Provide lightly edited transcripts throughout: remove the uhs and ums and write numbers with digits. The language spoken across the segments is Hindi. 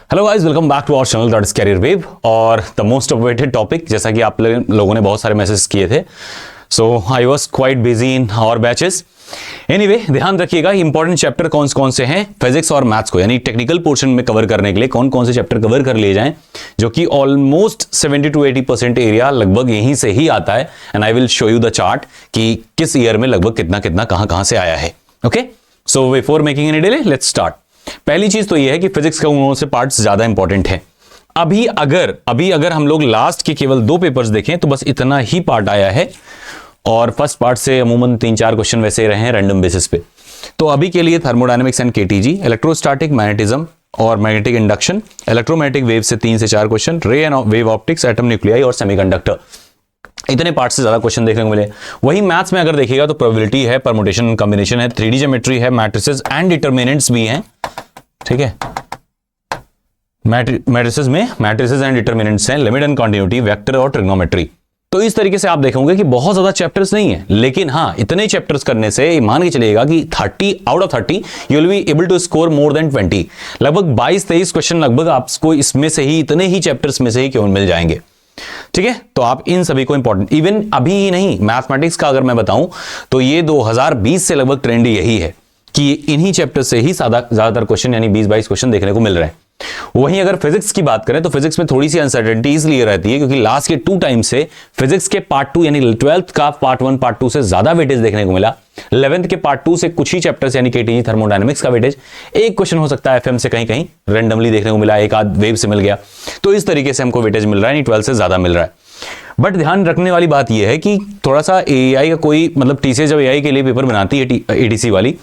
Hello guys, welcome back to our channel that is career wave. और द मोस्ट अवेटेड टॉपिक, जैसा कि आप लोगों ने बहुत सारे मैसेज किए थे, so I was quite busy in our batches. Anyway, ध्यान रखिएगा इंपॉर्टेंट चैप्टर कौन कौन से हैं फिजिक्स और मैथ्स को, यानी टेक्निकल पोर्शन में कवर करने के लिए कौन कौन से चैप्टर कवर कर लिए जाएं, जो कि ऑलमोस्ट 70 to 80% एरिया लगभग यहीं से ही आता है। And I will show you the chart कि किस ईयर में लगभग कितना कितना कहां से आया है। Okay, so before making any delay, let's start. पहली चीज तो यह है कि फिजिक्स का उन से पार्ट्स ज्यादा इंपॉर्टेंट है। अभी अगर हम लोग लास्ट के केवल 2 पेपर्स देखें तो बस इतना ही पार्ट आया है, और फर्स्ट पार्ट से अमूमन 3-4 क्वेश्चन वैसे रहे हैं रैंडम बेसिस पे। तो अभी के लिए thermodynamics and KTG, electrostatic, magnetism और मैग्नेटिक इंडक्शन, इलेक्ट्रोमैग्नेटिक वेव से 3 से 4 क्वेश्चन, रे and wave optics, atom nuclei और सेमीकंडक्टर, इतने पार्ट से ज्यादा क्वेश्चन देखने को मिले। वही मैथ्स में अगर देखिएगा तो प्रोबेबिलिटी है, परमुटेशन कॉम्बिनेशन है, 3D ज्योमेट्री है, मैट्रिसेस एंड डिटरमिनेंट्स भी हैं। ठीक है, मैट्रिसेस में मैट्रिसेस एंड डिटरमिनेंट्स हैं, लिमिट एंड कंटिन्यूटी, वेक्टर और ट्रिग्नोमेट्री। तो इस तरीके से आप देखोगे कि बहुत ज्यादा चैप्टर्स नहीं है, लेकिन हाँ, इतने चैप्टर्स करने से मान के चलिएगा कि 30 out of 30 you will be able to score more than 20। लगभग 22-23 क्वेश्चन लगभग आपको इसमें से ही, इतने ही चैप्टर्स में से ही क्यों मिल जाएंगे। ठीक है, तो आप इन सभी को इंपॉर्टेंट, इवन अभी ही नहीं, मैथमेटिक्स का अगर मैं बताऊं तो ये 2020 से लगभग ट्रेंड यही है कि इन्हीं चैप्टर से ही ज्यादातर क्वेश्चन, यानी 20-22 क्वेश्चन देखने को मिल रहे हैं। वहीं अगर फिजिक्स की बात करें तो फिजिक्स में थोड़ी सी अनसर्टेनिटी इसलिए रहती है क्योंकि लास्ट के 2 टाइम से फिजिक्स के पार्ट 2 यानी 12th का पार्ट 1 पार्ट 2 से ज्यादा वेटेज देखने को मिला। 11th के पार्ट 2 से कुछ ही चैप्टर्स यानी केटीजी, थर्मोडायनेमिक्स का वेटेज, एक क्वेश्चन हो सकता है एफएम से कहीं रैंडमली देखने को मिला, एक आध वेव से मिल गया। तो इस तरीके से हमको वेटेज मिल रहा है, 12 से ज्यादा मिल रहा है। बट ध्यान रखने वाली बात यह है कि थोड़ा सा एआई का कोई मतलब टीसीएस जब एआई के लिए पेपर बनाती है एडीसी वाली,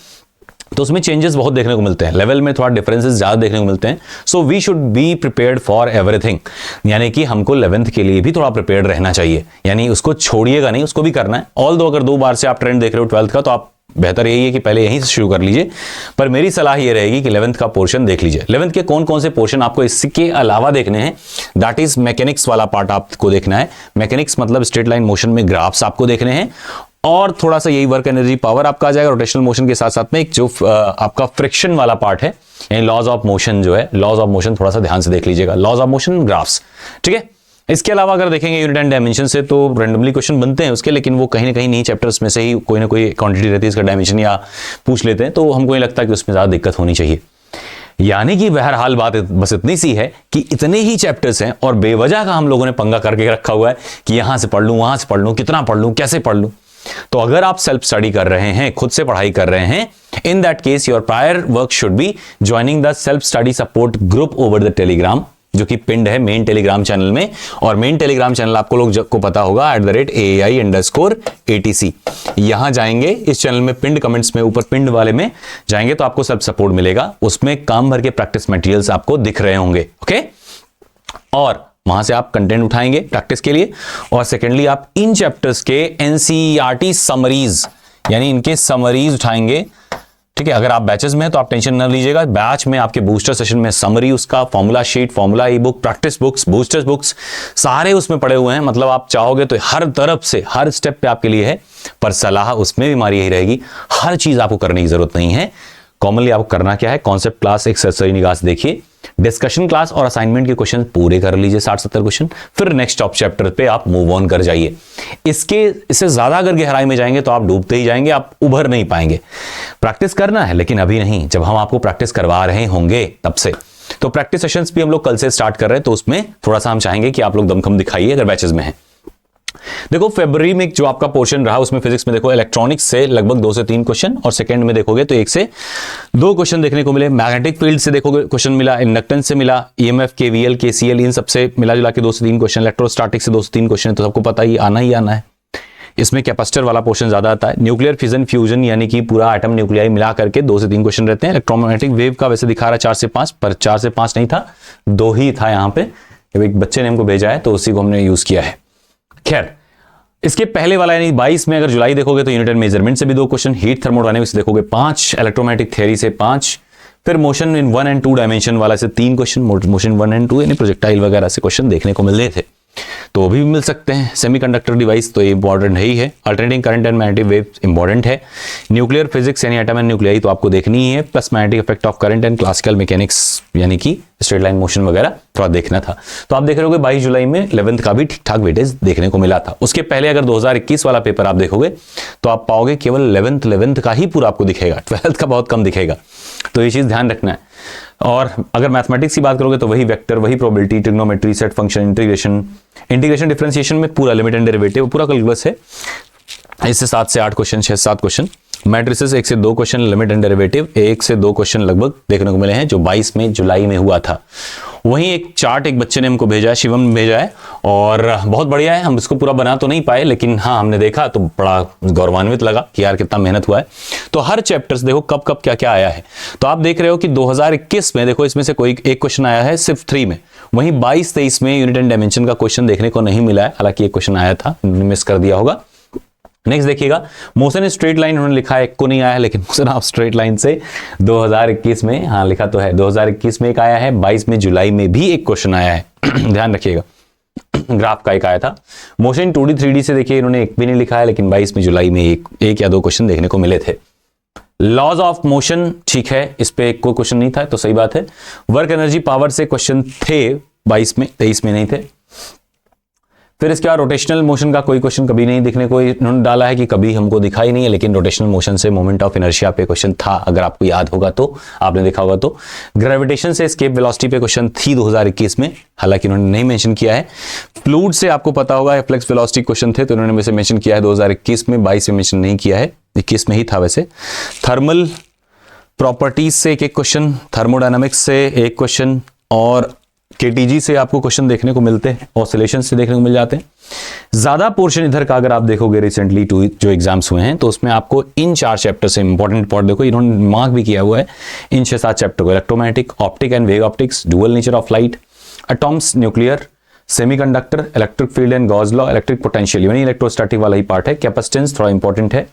तो उसमें चेंजेस बहुत देखने को मिलते हैं, लेवल में थोड़ा डिफरेंसेस ज्यादा देखने को मिलते हैं। So we should be prepared for everything, यानी कि हमको 11th के लिए भी थोड़ा प्रिपेयर्ड रहना चाहिए, यानी उसको छोड़िएगा नहीं, उसको भी करना है। ऑल दो अगर 2 बार से आप ट्रेंड देख रहे हो 12th का, तो आप बेहतर यही है कि पहले यहीं से शुरू कर लीजिए। पर मेरी सलाह यह रहेगी कि 11th का पोर्शन देख लीजिए। 11th के कौन कौन से पोर्शन आपको इसके अलावा देखने हैं, दैट इज मैकेनिक्स वाला पार्ट आपको देखना है। मैकेनिक्स मतलब स्ट्रेट लाइन मोशन में ग्राफ्स आपको देखने हैं, और थोड़ा सा यही वर्क एनर्जी पावर आपका आ जाएगा रोटेशनल मोशन के साथ साथ में एक जो आपका फ्रिक्शन वाला पार्ट है, यानी लॉज ऑफ मोशन जो है, लॉज ऑफ मोशन थोड़ा सा ध्यान से देख लीजिएगा, लॉज ऑफ मोशन ग्राफ्स। ठीक है, इसके अलावा अगर देखेंगे यूनिट एंड डायमेंशन से तो रैंडमली क्वेश्चन बनते हैं उसके, लेकिन वो कहीं ना कहीं नहीं चैप्टर्स में से ही कोई ना कोई क्वांटिटी रहती है इसका डायमेंशन या पूछ लेते हैं, तो हमको नहीं लगता कि उसमें ज्यादा दिक्कत होनी चाहिए। यानी कि बहरहाल बात बस इतनी सी है कि इतने ही चैप्टर्स हैं और बेवजह का हम लोगों ने पंगा करके रखा हुआ है कि यहां से पढ़ लूं, वहां से पढ़ लूं, कितना पढ़ लूं, कैसे पढ़ लूं। तो अगर आप सेल्फ स्टडी कर रहे हैं, खुद से पढ़ाई कर रहे हैं, in that case your prior work should be joining the self study support group over the Telegram, जो कि पिंड है मेन टेलीग्राम चैनल में। और मेन टेलीग्राम चैनल आपको लोग को पता होगा @AAI_ATC। यहां जाएंगे, इस चैनल में पिंड कमेंट्स में ऊपर पिंड वाले में जाएंगे तो आपको सेल्फ सपोर्ट मिलेगा, उसमें काम भर के प्रैक्टिस मटेरियल्स आपको दिख रहे होंगे। ओके, और वहां से आप कंटेंट उठाएंगे प्रैक्टिस के लिए। और सेकेंडली आप इन चैप्टर्स के एनसीईआरटी समरीज, यानी इनके समरीज उठाएंगे। ठीक है, अगर आप बैचेस में हैं तो आप टेंशन न लीजिएगा, बैच में आपके बूस्टर सेशन में समरी, उसका फॉर्मूला शीट, फॉर्मूला ई book, practice books, boosters books सारे उसमें पड़े हुए हैं। मतलब आप चाहोगे तो हर तरफ से हर स्टेप पे आपके लिए है, पर सलाह उसमें भी हमारी यही रहेगी, हर चीज आपको करने की जरूरत नहीं है। कॉमनली आपको करना क्या है, कॉन्सेप्ट क्लास एक सरसरी निगाह से देखिए, डिस्कशन क्लास और असाइनमेंट के क्वेश्चन पूरे कर लीजिए 60-70 क्वेश्चन, फिर नेक्स्ट टॉप चैप्टर पे आप मूव ऑन कर जाइए। इससे ज्यादा अगर गहराई में जाएंगे तो आप डूबते ही जाएंगे, आप उभर नहीं पाएंगे। प्रैक्टिस करना है, लेकिन अभी नहीं, जब हम आपको प्रैक्टिस करवा रहे होंगे तब से। तो प्रैक्टिस सेशंस भी हम लोग कल से स्टार्ट कर रहे हैं, तो उसमें थोड़ा सा हम चाहेंगे कि आप लोग दमखम दिखाइए अगर बैचेस में हैं। देखो फरवरी में जो आपका पोर्शन रहा उसमें फिजिक्स में देखो इलेक्ट्रॉनिक्स से लगभग 2 से 3 क्वेश्चन, और सेकंड में देखोगे तो 1 से 2 क्वेश्चन देखने को मिले। मैग्नेटिक फील्ड से देखोगे क्वेश्चन मिला, इंडक्टेंस से मिला, ईएमएफ, केवीएल, केसीएल, इन सबसे मिला जुला के 2 से 3 क्वेश्चन, इलेक्ट्रोस्टैटिक से 2 से 3 क्वेश्चन, तो सबको पता ही आना है। इसमें कैपेसिटर वाला पोर्शन ज्यादा आता है। न्यूक्लियर फिजन फ्यूजन यानी कि पूरा एटम न्यूक्लियाई मिला करके 2 से 3 क्वेश्चन रहते हैं। इलेक्ट्रोमैग्नेटिक वेव का वैसे दिखा रहा है 4 से 5, पर 4 से 5 नहीं था, 2 ही था यहाँ पे, एक बच्चे ने हमको भेजा है तो उसी को हमने यूज किया है। खैर, इसके पहले वाला यानी 22 में अगर जुलाई देखोगे तो यूनिट एंड मेजरमेंट से भी 2 क्वेश्चन, हीट थर्मोडायनेमिक्स देखोगे 5, इलेक्ट्रोमैग्नेटिक थ्योरी से 5, फिर मोशन इन 1 एंड 2 डायमेंशन वाला से 3 क्वेश्चन, मोशन 1 एंड 2 यानी प्रोजेक्टाइल वगैरह से क्वेश्चन देखने को मिल रहे थे। तो वो भी मिल सकते हैं। सेमीकंडक्टर डिवाइस तो ये इंपॉर्टेंट है ही है। Alternating current and magnetic wave important है। न्यूक्लियर फिजिक्स यानी एटम एंड न्यूक्लियाई तो आपको देखनी ही है, plus magnetic effect of current and classical mechanics यानी कि स्ट्रेट लाइन मोशन वगैरह थोड़ा देखना था। तो आप देख रहे होगे 22 जुलाई में 11th का भी ठीक ठाक वेटेज देखने को मिला था। उसके पहले अगर 2021 वाला पेपर आप देखोगे तो आप पाओगे केवल 11th का ही पूरा आपको दिखेगा, 12th का बहुत कम दिखेगा। तो ये चीज ध्यान रखना है। और अगर मैथमेटिक्स की बात करोगे तो वही वेक्टर, वही probability, trigonometry, set function, integration differentiation में पूरा लिमिट एंड डेरिवेटिव पूरा कैलकुलस है। इससे 7 से 8 क्वेश्चन, 6 से 7 क्वेश्चन, मैट्रिसेस 1 से 2 क्वेश्चन, लिमिट एंड डेरिवेटिव 1 से 2 क्वेश्चन लगभग देखने को मिले हैं जो 22 में जुलाई में हुआ था। वहीं एक चार्ट एक बच्चे ने हमको भेजा है, शिवम ने भेजा है, और बहुत बढ़िया है। हम इसको पूरा बना तो नहीं पाए, लेकिन हाँ हमने देखा तो बड़ा गौरवान्वित लगा कि यार कितना मेहनत हुआ है। तो हर चैप्टर्स देखो कब कब क्या क्या आया है। तो आप देख रहे हो कि 2021 में देखो इसमें से कोई एक क्वेश्चन आया है सिर्फ 3 में। वहीं 22-23 में यूनिट एंड डायमेंशन का क्वेश्चन देखने को नहीं मिला है, हालांकि एक क्वेश्चन आया था, मिस कर दिया होगा। नेक्स्ट देखिएगा, मोशन स्ट्रेट लाइन उन्होंने लिखा है, एक को नहीं आया, लेकिन मोशन ऑफ स्ट्रेट लाइन से 2021 में, हाँ लिखा तो है 2021 में एक आया है, 22 में जुलाई में भी एक क्वेश्चन आया है। ध्यान रखिएगा, ग्राफ का एक आया था। मोशन 2D 3D से देखिए इन्होंने एक भी नहीं लिखा है, लेकिन 22 में जुलाई में एक या 2 क्वेश्चन देखने को मिले थे। लॉज ऑफ मोशन ठीक है, इस पे कोई क्वेश्चन नहीं था तो सही बात है। वर्क एनर्जी पावर से क्वेश्चन थे 22 में, 23 में नहीं थे। फिर इसके बाद रोटेशनल मोशन का कोई क्वेश्चन कभी नहीं दिखने को इन्होंने डाला है कि कभी हमको दिखा ही नहीं है, लेकिन रोटेशनल मोशन से मोमेंट ऑफ इनर्शिया पे क्वेश्चन था, अगर आपको याद होगा तो, आपने देखा होगा तो। ग्रेविटेशन से एस्केप वेलोसिटी पे क्वेश्चन थी 2021 में, हालांकि उन्होंने नहीं मेंशन किया है। फ्लूइड से आपको पता होगा फ्लक्स वेलोसिटी क्वेश्चन थे, तो उन्होंने वैसे मेंशन किया है 2021 में, 22 में मेंशन नहीं किया है, 21 में ही था वैसे। थर्मल प्रॉपर्टीज से एक क्वेश्चन, थर्मोडायनामिक्स से एक क्वेश्चन, और केटीजी से आपको क्वेश्चन देखने को मिलते हैं, ऑसिलेशन से देखने को मिल जाते हैं। ज्यादा पोर्शन इधर का अगर आप देखोगे रिसेंटली जो एग्जाम्स हुए हैं, तो उसमें आपको इन 4 चैप्टर से इंपॉर्टेंट पार्ट देखो, इन्होंने मार्क भी किया हुआ है इन 6-7 चैप्टर को। Electromagnetic, optic and wave optics, dual nature of light, atoms, nuclear, semiconductor, electric field and Gauss law, electric potential यानी इलेक्ट्रोस्टैटिक वाला ही पार्ट है। कैपेसिटेंस थोड़ा इंपॉर्टेंट है,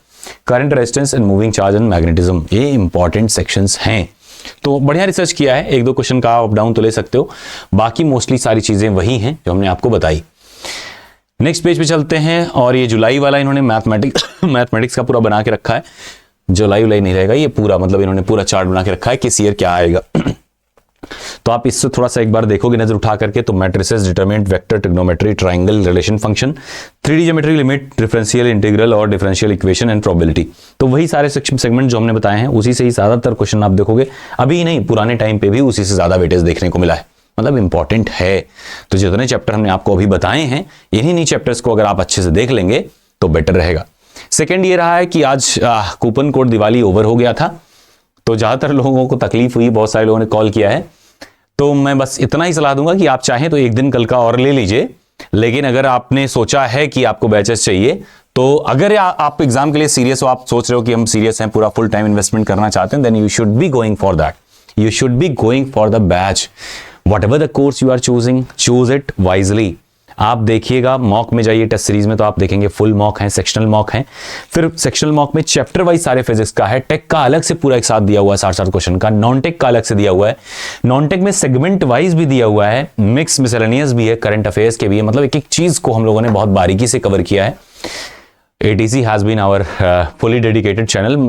current resistance and moving charge and magnetism, ये इंपॉर्टेंट सेक्शंस हैं। तो बढ़िया रिसर्च किया है, 1-2 क्वेश्चन का अप डाउन तो ले सकते हो, बाकी मोस्टली सारी चीजें वही हैं जो हमने आपको बताई। नेक्स्ट पेज पे चलते हैं, और ये जुलाई वाला इन्होंने मैथमेटिक्स का पूरा बना के रखा है। जुलाई नहीं रहेगा ये पूरा, मतलब इन्होंने पूरा चार्ट बना के रखा है किस ईयर क्या आएगा। तो आप इससे थोड़ा सा एक बार देखोगे नजर उठा करके, तो matrices, determinant, vector, trigonometry, triangle, relation function, 3D geometry, limit, differential, integral और डिफरेंशियल इक्वेशन एंड प्रोबेबिलिटी, तो वही सारे सेगमेंट जो हमने बताए हैं उसी से ही ज्यादातर क्वेश्चन आप देखोगे। अभी नहीं, पुराने टाइम पे भी उसी से ज्यादा वेटेज देखने को मिला है, मतलब इंपॉर्टेंट है। तो जितने चैप्टर हमने आपको अभी बताए हैं, इन्हीं चैप्टर्स को अगर आप अच्छे से देख लेंगे तो बेटर रहेगा। सेकेंड ये रहा है कि आज कूपन कोड दिवाली ओवर हो गया था, तो ज्यादातर लोगों को तकलीफ हुई, बहुत सारे लोगों ने कॉल किया है। तो मैं बस इतना ही सलाह दूंगा कि आप चाहें तो एक दिन कल का और ले लीजिए, लेकिन अगर आपने सोचा है कि आपको बैचेस चाहिए, तो अगर आप एग्जाम के लिए सीरियस हो, आप सोच रहे हो कि हम सीरियस हैं, पूरा फुल टाइम इन्वेस्टमेंट करना चाहते हैं, then you should be going for that, you should be going for the batch. Whatever the course you are choosing, choose it wisely. आप देखिएगा मॉक में जाइए, टेस्ट सीरीज में तो आप देखेंगे फुल मॉक है, सेक्शनल मॉक है, फिर सेक्शनल मॉक में चैप्टर वाइज सारे फिजिक्स का है, टेक का अलग से पूरा एक साथ दिया हुआ है 60 क्वेश्चन का, नॉन टेक का अलग से दिया हुआ है, नॉन टेक में सेगमेंट वाइज भी दिया हुआ है, मिक्स मिसलेनियस भी है, करंट अफेयर्स के भी है, मतलब एक एक चीज को हम लोगों ने बहुत बारीकी से कवर किया है। ATC has been our fully dedicated channel,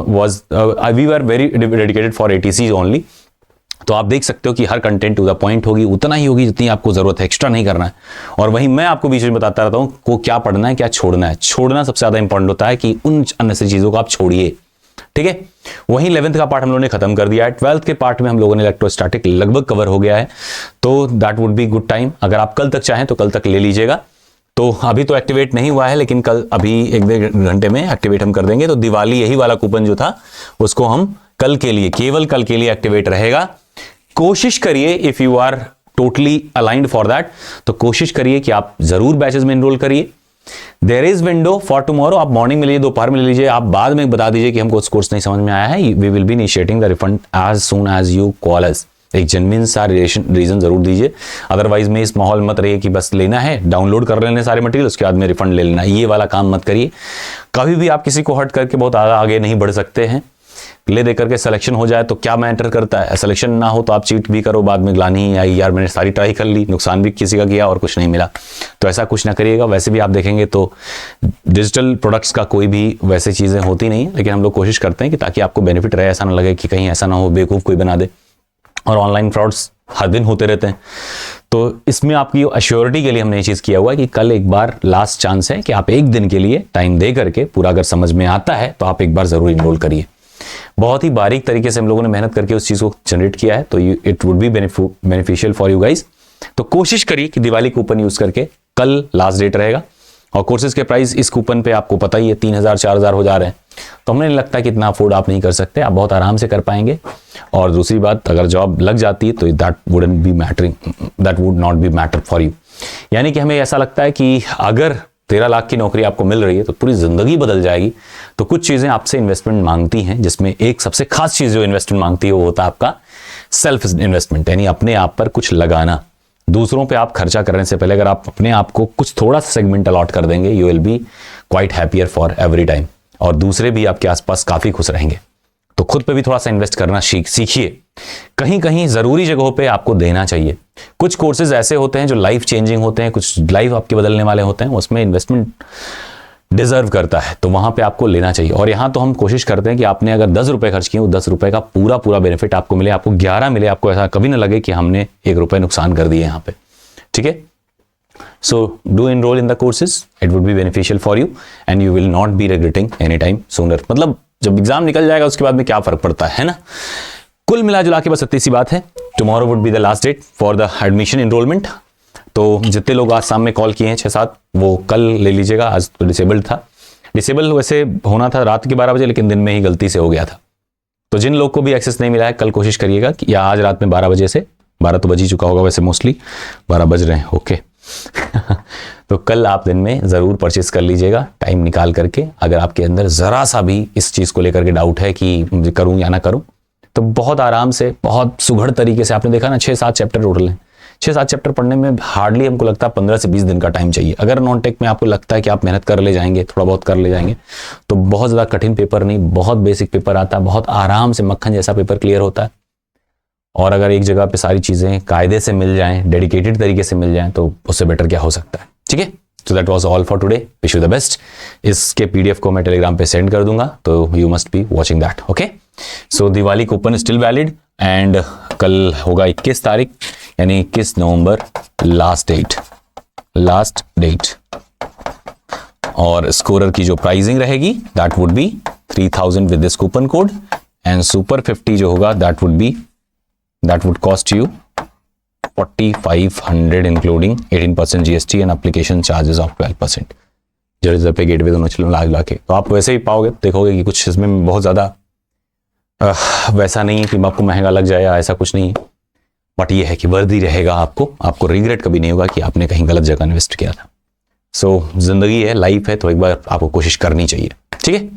we were very dedicated for ATCs only. तो आप देख सकते हो कि हर कंटेंट टू द पॉइंट होगी, उतना ही होगी जितनी आपको जरूरत है, एक्स्ट्रा नहीं करना है। और वहीं मैं आपको बीच में बताता रहता हूं को क्या पढ़ना है, क्या छोड़ना है। छोड़ना सबसे ज्यादा इंपॉर्टेंट होता है कि उन अननेसेसरी चीजों को आप छोड़िए, ठीक है। वहीं 11th का पार्ट हम लोगों ने खत्म कर दिया है, 12th के पार्ट में हम लोगों ने इलेक्ट्रोस्टैटिक लगभग कवर हो गया है, तो that would be good time. अगर आप कल तक चाहें तो कल तक ले लीजिएगा। तो अभी तो एक्टिवेट नहीं हुआ है, लेकिन कल अभी 1-2 घंटे में एक्टिवेट हम कर देंगे। तो दिवाली यही वाला कूपन जो था उसको हम कल के लिए, केवल कल के लिए एक्टिवेट रहेगा। कोशिश करिए, if you are totally aligned for that, तो कोशिश करिए कि आप जरूर बैचेस में एनरोल करिए। There is window for tomorrow, आप मॉर्निंग में लीजिए, दोपहर में ले लीजिए, आप बाद में बता दीजिए कि हमको उस कोर्स नहीं समझ में आया है, we will be initiating the refund as soon as you call us. एक जेन्युइन सा रीजन जरूर दीजिए, अदरवाइज में इस माहौल मत रहिए कि बस लेना है, डाउनलोड कर लेने सारे मटेरियल, उसके बाद में रिफंड ले लेना, ये वाला काम मत करिए। कभी भी आप किसी को हर्ट करके बहुत आगे नहीं बढ़ सकते हैं। ले दे करके सिलेक्शन हो जाए तो क्या मैटर करता है, सिलेक्शन ना हो तो आप चीट भी करो, बाद में ग्लानि ही आई, यार मैंने सारी ट्राई कर ली, नुकसान भी किसी का किया और कुछ नहीं मिला। तो ऐसा कुछ ना करिएगा। वैसे भी आप देखेंगे तो डिजिटल प्रोडक्ट्स का कोई भी वैसे चीज़ें होती नहीं है, लेकिन हम लोग कोशिश करते हैं कि ताकि आपको बेनिफिट रहे, ऐसा ना लगे कि कहीं ऐसा ना हो बेवकूफ़ कोई बना दे। और ऑनलाइन फ्रॉड्स हर दिन होते रहते हैं, तो इसमें आपकी अश्योरिटी के लिए हमने ये चीज़ किया हुआ है कि कल एक बार लास्ट चांस है कि आप एक दिन के लिए टाइम दे करके पूरा अगर समझ में आता है तो आप एक बार ज़रूर इनरोल करिए। बहुत ही बारीक तरीके से हम लोगों ने मेहनत करके उस चीज़ को जनरेट किया है, तो it would be beneficial for you guys. तो कोशिश करिए कि दिवाली कूपन यूज़ करके, कल लास्ट डेट रहेगा और कोर्सेज के प्राइस इस कूपन पे आपको पता ही है 3000 4000 हो जा रहे हैं, तो हमें नहीं लगता कि इतना अफोर्ड आप नहीं कर सकते, आप बहुत आराम से कर पाएंगे। और दूसरी बात, अगर जॉब लग जाती है तो that would not be matter for you. यानी कि हमें ऐसा लगता है कि अगर 13 लाख की नौकरी आपको मिल रही है तो पूरी जिंदगी बदल जाएगी। तो कुछ चीज़ें आपसे इन्वेस्टमेंट मांगती हैं, जिसमें एक सबसे खास चीज़ जो इन्वेस्टमेंट मांगती है वो होता है आपका सेल्फ इन्वेस्टमेंट, यानी अपने आप पर कुछ लगाना। दूसरों पे आप खर्चा करने से पहले अगर आप अपने आप को कुछ थोड़ा सा सेगमेंट अलॉट कर देंगे, you will B quite happier for every time, और दूसरे भी आपके आसपास काफ़ी खुश रहेंगे। तो खुद पे भी थोड़ा सा इन्वेस्ट करना सीखिए। कहीं कहीं ज़रूरी जगहों पे आपको देना चाहिए। कुछ कोर्सेज ऐसे होते हैं जो लाइफ चेंजिंग होते हैं, कुछ लाइफ आपके बदलने वाले होते हैं, उसमें इन्वेस्टमेंट डिजर्व करता है, तो वहां पे आपको लेना चाहिए। और यहां तो हम कोशिश करते हैं कि आपने अगर 10 रुपए खर्च किए, 10 रुपए का पूरा बेनिफिट आपको मिले, आपको 11 मिले, आपको ऐसा कभी ना लगे कि हमने 1 रुपए नुकसान कर दिए यहाँ पे। ठीक है, so do enroll in the courses, it would be beneficial for you and you will not be regretting any time sooner. मतलब जब एग्जाम निकल जाएगा उसके बाद में क्या फर्क पड़ता है ना। कुल मिला जुला के बस इतनी सी बात है। Tomorrow would be the last date for the admission enrolment. तो जितने लोग आज सामने कॉल किए हैं 6-7, वो कल ले लीजिएगा। आज तो डिसेबल्ड था, डिसेबल वैसे होना था रात के 12 बजे, लेकिन दिन में ही गलती से हो गया था। तो जिन लोग को भी एक्सेस नहीं मिला है, कल कोशिश करिएगा कि या आज रात में 12 बजे से, 12 तो बज ही चुका होगा वैसे, मोस्टली 12 बज रहे हैं, ओके तो कल आप दिन में ज़रूर परचेस कर लीजिएगा टाइम निकाल करके। अगर आपके अंदर ज़रा सा भी इस चीज़ को लेकर के डाउट है कि मुझे करूँ या ना करूँ, तो बहुत आराम से, बहुत सुघड़ तरीके से, आपने देखा ना 6-7 चैप्टर टोटल हैं। 6-7 चैप्टर पढ़ने में हार्डली हमको लगता है 15 से 20 दिन का टाइम चाहिए। अगर नॉन टेक में आपको लगता है कि आप मेहनत कर ले जाएंगे, थोड़ा बहुत कर ले जाएंगे, तो बहुत ज़्यादा कठिन पेपर नहीं, बहुत बेसिक पेपर आता है, बहुत आराम से मक्खन जैसा पेपर क्लियर होता है। और अगर एक जगह पे सारी चीज़ें कायदे से मिल जाएं, डेडिकेटेड तरीके से मिल जाएं, तो उससे बेटर क्या हो सकता है। ठीक है, तो that was all for today, wish you the best. इसके पीडीएफ को मैं टेलीग्राम पे सेंड कर दूंगा, तो you must be watching that. Okay, so Diwali coupon still valid and कल होगा 21 तारीख, यानी 21 नवंबर लास्ट डेट। और स्कोरर की जो प्राइसिंग रहेगी that would be 3000 with this coupon code, and super 50 जो होगा that would cost you 4500 including 18% GST and application charges of 12%। जरिए पे गेटवे दोनों चलो ला के, तो आप वैसे ही पाओगे, देखोगे कि कुछ इसमें बहुत ज़्यादा वैसा नहीं है कि आपको महंगा लग जाए, ऐसा कुछ नहीं है। बट ये है कि वर्दी रहेगा, आपको रिग्रेट कभी नहीं होगा कि आपने कहीं गलत जगह इन्वेस्ट किया था। सो जिंदगी है, लाइफ है, तो एक बार आपको कोशिश करनी चाहिए। ठीक है,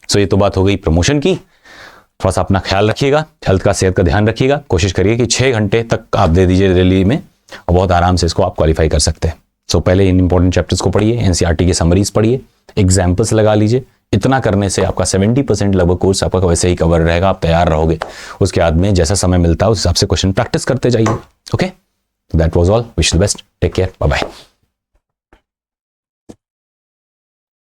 सो ये तो बात हो गई प्रमोशन की। थोड़ा सा अपना ख्याल रखिएगा, हेल्थ का, सेहत का ध्यान रखिएगा। कोशिश करिए कि 6 घंटे तक आप दे दीजिए दिल्ली में, और बहुत आराम से इसको आप क्वालिफाई कर सकते हैं। सो पहले इन इंपॉर्टेंट चैप्टर्स को पढ़िए, एनसीईआरटी की समरीज पढ़िए, एग्जाम्पल्स लगा लीजिए। इतना करने से आपका 70% लगभग कोर्स आपका वैसे ही कवर रहेगा, आप तैयार रहोगे। उसके बाद में जैसा समय मिलता है उस हिसाब से क्वेश्चन प्रैक्टिस करते जाइए। Okay, that was all, wish the best, take care, bye bye.